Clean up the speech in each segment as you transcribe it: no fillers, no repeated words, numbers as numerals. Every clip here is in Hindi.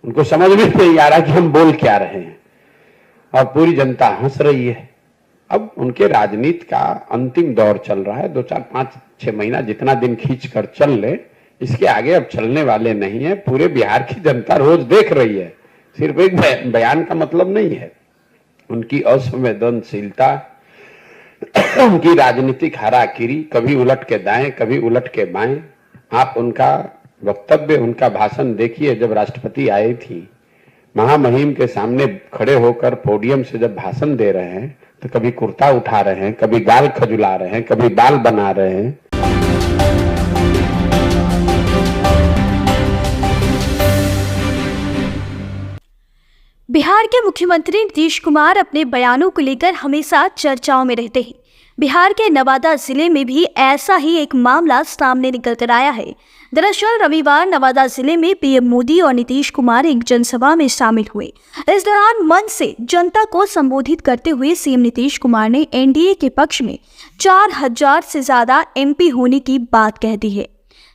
उनको समझ में नहीं आ रहा कि हम बोल क्या रहे हैं और पूरी जनता हंस रही है। अब उनके राजनीति का अंतिम दौर चल रहा है। 2-4-5-6 महीना जितना दिन खींच कर चल ले, इसके आगे अब चलने वाले नहीं है। पूरे बिहार की जनता रोज देख रही है। सिर्फ एक बयान का मतलब नहीं है। उनकी असंवेदनशीलता, उनकी राजनीतिक हाराकिरी, कभी उलट के दाएं कभी उलट के बाएं। आप उनका वक्तव्य, उनका भाषण देखिए। जब राष्ट्रपति आई थी, महामहिम के सामने खड़े होकर पोडियम से जब भाषण दे रहे हैं तो कभी कुर्ता उठा रहे हैं, कभी गाल खजुला रहे हैं, कभी बाल बना रहे हैं। बिहार के मुख्यमंत्री नीतीश कुमार अपने बयानों को लेकर हमेशा चर्चाओं में रहते हैं। बिहार के नवादा जिले में भी ऐसा ही एक मामला सामने निकल कर आया है। दरअसल रविवार नवादा जिले में पीएम मोदी और नीतीश कुमार एक जनसभा में शामिल हुए। इस दौरान मंच से जनता को संबोधित करते हुए सीएम नीतीश कुमार ने एनडीए के पक्ष में 4000 से ज्यादा एमपी होने की बात कह दी है।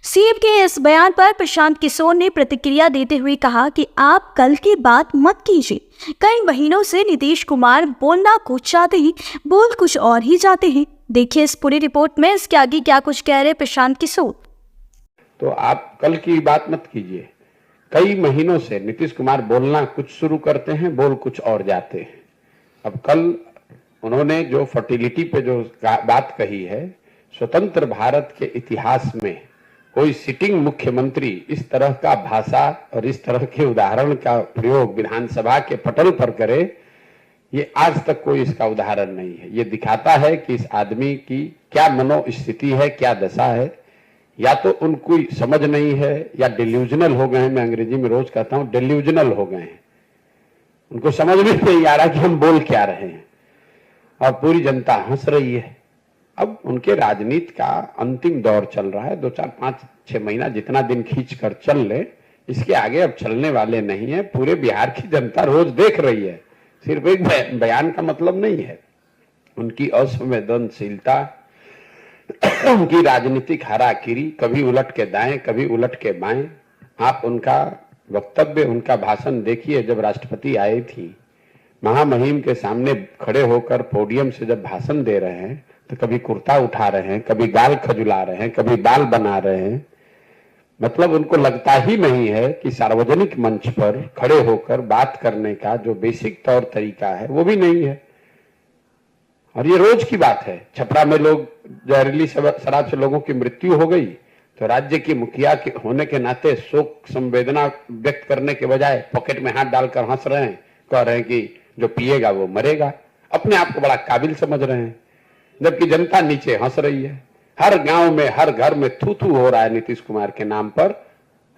सीएम के इस बयान पर प्रशांत किशोर ने प्रतिक्रिया देते हुए कहा कि आप कल की बात मत कीजिए। कई महीनों से नीतीश कुमार बोलना कुछ चाहते हैं, बोल कुछ और ही जाते हैं। देखिए इस पूरी रिपोर्ट में इसके आगे क्या कुछ कह रहे प्रशांत किशोर। तो आप कल की बात मत कीजिए। कई महीनों से नीतीश कुमार बोलना कुछ शुरू करते हैं, बोल कुछ और जाते हैं। अब कल उन्होंने जो फर्टिलिटी पे जो बात कही है, स्वतंत्र भारत के इतिहास में कोई सिटिंग मुख्यमंत्री इस तरह का भाषा और इस तरह के उदाहरण का प्रयोग विधानसभा के पटल पर करे, ये आज तक कोई इसका उदाहरण नहीं है। ये दिखाता है कि इस आदमी की क्या मनोस्थिति है, क्या दशा है। या तो उनको समझ नहीं है या डिल्यूजनल हो गए हैं। मैं अंग्रेजी में रोज कहता हूं डिल्यूजनल हो गए हैं। उनको समझ में नहीं आ रहा कि हम बोल क्या रहे हैं और पूरी जनता हंस रही है। अब उनके राजनीति का अंतिम दौर चल रहा है। 2-4-5-6 महीना जितना दिन खींच कर चल ले, इसके आगे अब चलने वाले नहीं है। पूरे बिहार की जनता रोज देख रही है। सिर्फ एक बयान का मतलब नहीं है। उनकी असंवेदनशीलता, उनकी राजनीतिक हाराकिरी, कभी उलट के दाएं कभी उलट के बाएं। आप उनका वक्तव्य, उनका भाषण देखिए। जब राष्ट्रपति आई थी, महामहिम के सामने खड़े होकर पोडियम से जब भाषण दे रहे हैं तो कभी कुर्ता उठा रहे हैं, कभी गाल खजुला रहे हैं, कभी बाल बना रहे हैं। मतलब उनको लगता ही नहीं है कि सार्वजनिक मंच पर खड़े होकर बात करने का जो बेसिक तौर तरीका है वो भी नहीं है। और ये रोज की बात है। छपरा में लोग जहरीली शराब से लोगों की मृत्यु हो गई तो राज्य की मुखिया के होने के नाते शोक संवेदना व्यक्त करने के बजाय पॉकेट में हाथ डालकर हंस रहे हैं, कह रहे हैं कि जो पिएगा वो मरेगा। अपने आप को बड़ा काबिल समझ रहे हैं, जबकि जनता नीचे हंस रही है। हर गांव में, हर घर में थू थू हो रहा है नीतीश कुमार के नाम पर।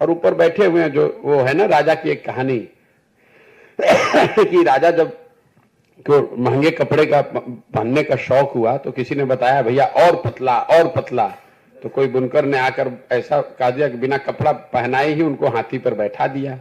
और ऊपर बैठे हुए हैं जो वो है ना, राजा की एक कहानी कि राजा जब को महंगे कपड़े का पहनने का शौक हुआ तो किसी ने बताया भैया और पतला और पतला। तो कोई बुनकर ने आकर ऐसा कह दिया कि बिना कपड़ा पहनाए ही उनको हाथी पर बैठा दिया।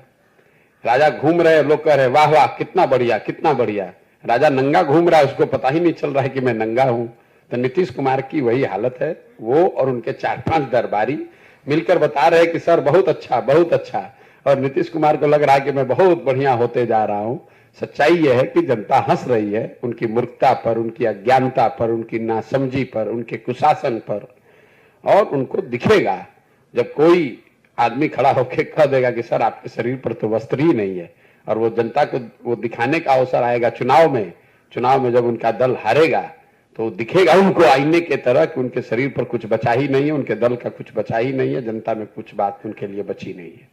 राजा घूम रहे, लोग कह रहे वाह वाह कितना बढ़िया कितना बढ़िया। राजा नंगा घूम रहा है, उसको पता ही नहीं चल रहा है कि मैं नंगा हूं। तो नीतीश कुमार की वही हालत है। वो और उनके 4-5 दरबारी मिलकर बता रहे कि सर बहुत अच्छा बहुत अच्छा। और नीतीश कुमार को लग रहा है कि मैं बहुत बढ़िया होते जा रहा हूं। सच्चाई यह है कि जनता हंस रही है उनकी मूर्खता पर, उनकी अज्ञानता पर, उनकी नासमझी पर, उनके कुशासन पर। और उनको दिखेगा जब कोई आदमी खड़ा होकर कह देगा कि सर आपके शरीर पर तो वस्त्र ही नहीं है। और वो जनता को वो दिखाने का अवसर आएगा चुनाव में जब उनका दल हारेगा तो दिखेगा उनको आईने के तरह कि उनके शरीर पर कुछ बचा ही नहीं है, उनके दल का कुछ बचा ही नहीं है, जनता में कुछ बात उनके लिए बची नहीं है।